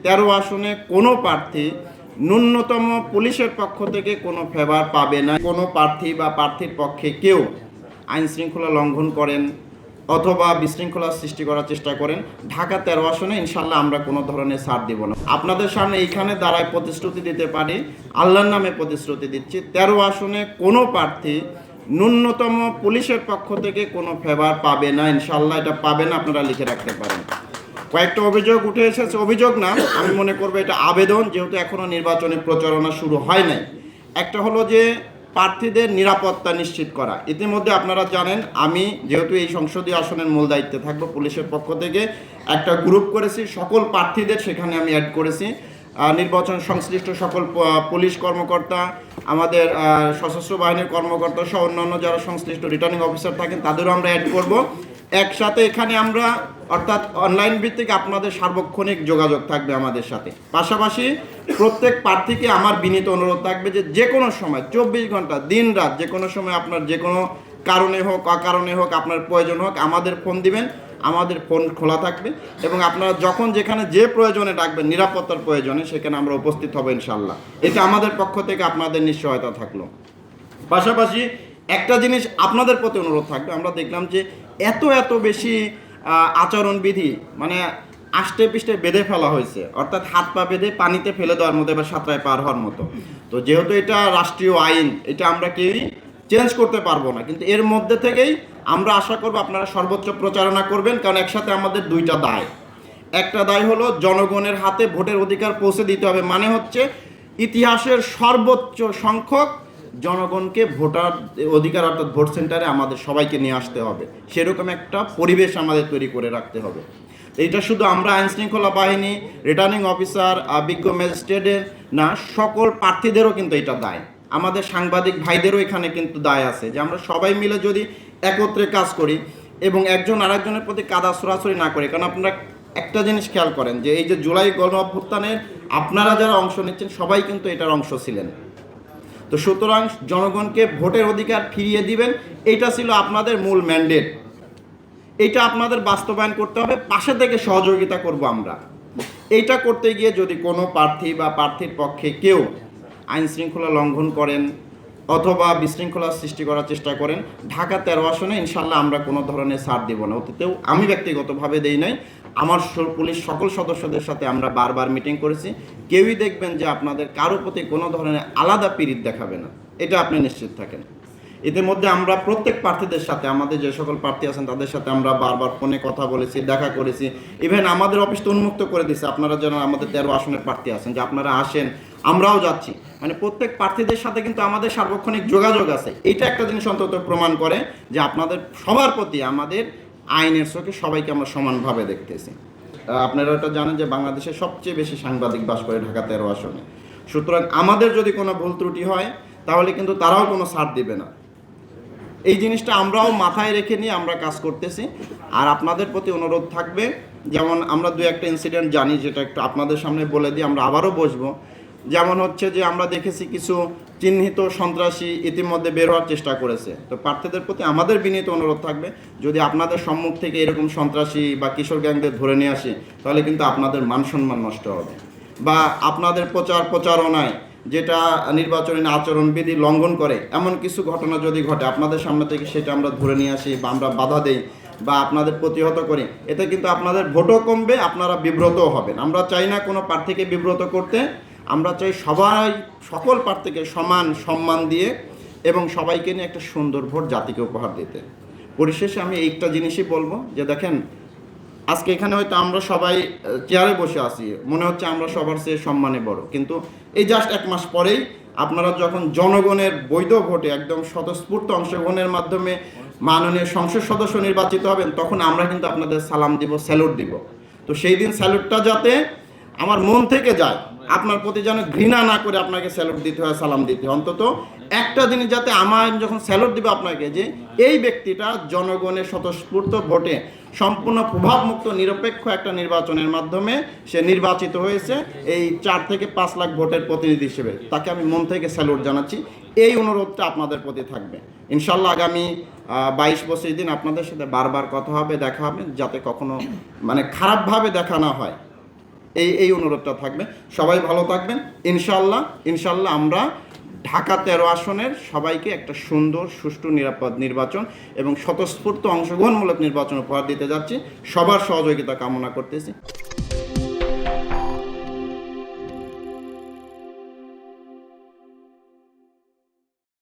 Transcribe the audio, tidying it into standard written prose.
13 আসনে কোনো প্রার্থী ন্যূনতম পুলিশের পক্ষ থেকে কোনো ফেভার পাবে না। কোনো প্রার্থী বা প্রার্থীর পক্ষে কেউ আইন শৃঙ্খলা লঙ্ঘন করেন অথবা বিশৃঙ্খলা সৃষ্টি করার চেষ্টা করেন, ঢাকা 13 আসনে ইনশাল্লাহ আমরা কোনো ধরনের ছাড় দিব না। আপনাদের সামনে এইখানে দাঁড়ায় প্রতিশ্রুতি দিতে পারি, আল্লাহর নামে প্রতিশ্রুতি দিচ্ছি, 13 আসনে কোনো প্রার্থী ন্যূনতম পুলিশের পক্ষ থেকে কোনো ফেভার পাবে না, ইনশাল্লাহ এটা পাবে না, আপনারা লিখে রাখতে পারেন। কয়েকটা অভিযোগ উঠে এসেছে, অভিযোগ না, আমি মনে করবো এটা আবেদন, যেহেতু এখনও নির্বাচনের প্রচারণা শুরু হয় নাই। একটা হলো যে প্রার্থীদের নিরাপত্তা নিশ্চিত করা। ইতিমধ্যে আপনারা জানেন আমি যেহেতু এই সংসদীয় আসনের মূল দায়িত্বে থাকবো, পুলিশের পক্ষ থেকে একটা গ্রুপ করেছি, সকল প্রার্থীদের সেখানে আমি অ্যাড করেছি। নির্বাচন সংশ্লিষ্ট সকল পুলিশ কর্মকর্তা, আমাদের সশস্ত্র বাহিনীর কর্মকর্তা সহ অন্যান্য যারা সংশ্লিষ্ট রিটার্নিং অফিসার থাকেন তাদেরও আমরা অ্যাড করব। একসাথে এখানে আমরা অর্থাৎ অনলাইন ভিত্তিক আপনাদের সার্বক্ষণিক যোগাযোগ থাকবে আমাদের সাথে। পাশাপাশি প্রত্যেক প্রার্থীকে আমার বিনীত অনুরোধ থাকবে যে যে কোনো সময় 24 ঘন্টা দিন রাত যে কোনো সময় আপনার যে কোনো কারণে হোক অকারণে হোক আপনার প্রয়োজন হোক আমাদের ফোন দিবেন, আমাদের ফোন খোলা থাকবে এবং আপনারা যখন যেখানে যে প্রয়োজনে ডাকবেন, নিরাপত্তার প্রয়োজনে, সেখানে আমরা উপস্থিত হব ইনশাল্লাহ। এটা আমাদের পক্ষ থেকে আপনাদের নিশ্চয়তা থাকলো। পাশাপাশি একটা জিনিস আপনাদের প্রতি অনুরোধ থাকবে, আমরা দেখলাম যে এত বেশি আচরণবিধি মানে আষ্টে পিষ্টে বেঁধে ফেলা হয়েছে, অর্থাৎ হাত পা বেঁধে পানিতে ফেলে দেওয়ার মতো, এবার সাঁতরায় পার হওয়ার মতো। তো যেহেতু এটা রাষ্ট্রীয় আইন, এটা আমরা কেউই চেঞ্জ করতে পারবো না, কিন্তু এর মধ্যে থেকেই আমরা আশা করব আপনারা সর্বোচ্চ প্রচারণা করবেন, কারণ একসাথে আমাদের দুইটা দায়। একটা দায় হলো জনগণের হাতে ভোটের অধিকার পৌঁছে দিতে হবে, মানে হচ্ছে ইতিহাসের সর্বোচ্চ সংখ্যক জনগণকে ভোটার অধিকার অর্থাৎ ভোট সেন্টারে আমাদের সবাইকে নিয়ে আসতে হবে, সেরকম একটা পরিবেশ আমাদের তৈরি করে রাখতে হবে। এইটা শুধু আমরা আইনশৃঙ্খলা বাহিনী, রিটার্নিং অফিসার, বিজ্ঞ ম্যাজিস্ট্রেটের না, সকল প্রার্থীদেরও কিন্তু এটা দায়। আমাদের সাংবাদিক ভাইদেরও এখানে কিন্তু দায় আছে যে আমরা সবাই মিলে যদি একত্রে কাজ করি এবং একজন আরেকজনের প্রতি কাদা ছড়াছড়ি না করি। কারণ আপনারা একটা জিনিস খেয়াল করেন যে এই যে জুলাই গণ অভ্যুত্থানের আপনারা যারা অংশ নিচ্ছেন সবাই কিন্তু এটার অংশ ছিলেন। তো সুতরাং জনগণকে ভোটের অধিকার ফিরিয়ে দিবেন, এইটা ছিল আপনাদের মূল ম্যান্ডেট। এইটা আপনাদের বাস্তবায়ন করতে হবে, পাশে থেকে সহযোগিতা করব আমরা। এইটা করতে গিয়ে যদি কোনো প্রার্থী বা প্রার্থীর পক্ষে কেউ আইন শৃঙ্খলা লঙ্ঘন করেন অথবা বিশৃঙ্খলা সৃষ্টি করার চেষ্টা করেন, ঢাকা 13 আসনে ইনশাল্লাহ আমরা কোনো ধরনের ছাড় দেব না। অতীতেও আমি ব্যক্তিগতভাবে দেই নাই, আমার পুলিশ সকল সদস্যদের সাথে আমরা বারবার মিটিং করেছি, কেউই দেখবেন যে আপনাদের কারো প্রতি কোনো ধরনের আলাদা পীড়িত দেখাবে না, এটা আপনি নিশ্চিত থাকেন। ইতিমধ্যে আমরা প্রত্যেক প্রার্থীদের সাথে, আমাদের যে সকল প্রার্থী আছেন তাদের সাথে আমরা বারবার ফোনে কথা বলেছি, দেখা করেছি, ইভেন আমাদের অফিসটা উন্মুক্ত করে দিয়েছে। আপনারা যারা আমাদের 13 আসনের প্রার্থী আছেন যে আপনারা আসেন, আমরাও যাচ্ছি, মানে প্রত্যেক প্রার্থীদের সাথে কিন্তু আমাদের সার্বক্ষণিক যোগাযোগ আছে। এইটা একটা জিনিস অন্তত প্রমাণ করে যে আপনাদের সবার প্রতি আমাদের আইনের চোখে সবাইকে আমরা সমানভাবে দেখতেছি। আপনারা এটা জানেন যে বাংলাদেশে সবচেয়ে বেশি সাংবাদিক বাস করে ঢাকা 13 আসনে। সুতরাং আমাদের যদি কোনো ভুল ত্রুটি হয় তাহলে কিন্তু তারাও কোনো ছাড় দিবে না। এই জিনিসটা আমরাও মাথায় রেখে নিয়ে আমরা কাজ করতেছি। আর আপনাদের প্রতি অনুরোধ থাকবে, যেমন আমরা দু একটা ইনসিডেন্ট জানি, যেটা একটু আপনাদের সামনে বলে দিই, আমরা আবারও বসবো। যেমন হচ্ছে যে আমরা দেখেছি কিছু চিহ্নিত সন্ত্রাসী ইতিমধ্যে বের হওয়ার চেষ্টা করেছে। তো প্রার্থীদের প্রতি আমাদের বিনীত অনুরোধ থাকবে, যদি আপনাদের সম্মুখ থেকে এরকম সন্ত্রাসী বা কিশোর গ্যাংদের ধরে নিয়ে আসে তাহলে কিন্তু আপনাদের মান সম্মান নষ্ট হবে, বা আপনাদের প্রচারণায় যেটা নির্বাচনী আচরণবিধি লঙ্ঘন করে এমন কিছু ঘটনা যদি ঘটে আপনাদের সামনে থেকে, সেটা আমরা ধরে নিয়ে আসি বা আমরা বাধা দেই বা আপনাদের প্রতিহত করি, এতে কিন্তু আপনাদের ভোটও কমবে, আপনারা বিব্রতও হবেন। আমরা চাই না কোনো প্রার্থীকে বিব্রত করতে, আমরা চাই সবাই সকল প্রার্থীকে সমান সম্মান দিয়ে এবং সবাইকে নিয়ে একটা সুন্দর ভোট জাতিকে উপহার দিতে। পরিশেষে আমি একটা জিনিসই বলবো যে দেখেন, আজকে এখানে হয়তো আমরা সবাই চেয়ারে বসে আছি, মনে হচ্ছে আমরা সবার চেয়ে সম্মানে বড়, কিন্তু এই জাস্ট 1 মাস পরেই আপনারা যখন জনগণের বৈধ ভোটে একদম স্বতঃস্ফূর্ত অংশগ্রহণের মাধ্যমে মাননীয় সংসদ সদস্য নির্বাচিত হবেন, তখন আমরা কিন্তু আপনাদের সালাম দিব, স্যালুট দিব। তো সেই দিন স্যালুটটা যাতে আমার মন থেকে যায়, আপনার প্রতি যেন ঘৃণা না করে আপনাকে স্যালুট দিতে হয়, সালাম দিতে হয়। অন্তত একটা জিনিস যাতে আমার যখন স্যালুট দিব আপনাকে, যে এই ব্যক্তিটা জনগণের স্বতঃস্ফূর্ত ভোটে সম্পূর্ণ প্রভাবমুক্ত নিরপেক্ষ একটা নির্বাচনের মাধ্যমে সে নির্বাচিত হয়েছে, এই 4 থেকে 5 লাখ ভোটের প্রতিনিধি হিসেবে, তাকে আমি মন থেকে স্যালুট জানাচ্ছি। এই অনুরোধটা আপনাদের প্রতি থাকবে। ইনশাল্লাহ আগামী 22-25 দিন আপনাদের সাথে বারবার কথা হবে, দেখা হবে, যাতে কখনো মানে খারাপভাবে দেখা না হয়। এই অনুরোধটা থাকবে। সবাই ভালো থাকবেন। ইনশাল্লাহ আমরা ঢাকা 13 আসনের সবাইকে একটা সুন্দর, সুষ্ঠু, নিরাপদ নির্বাচন এবং স্বতঃস্ফূর্ত অংশগ্রহণমূলক নির্বাচন উপহার দিতে যাচ্ছি। সবার সহযোগিতা কামনা করতেছি।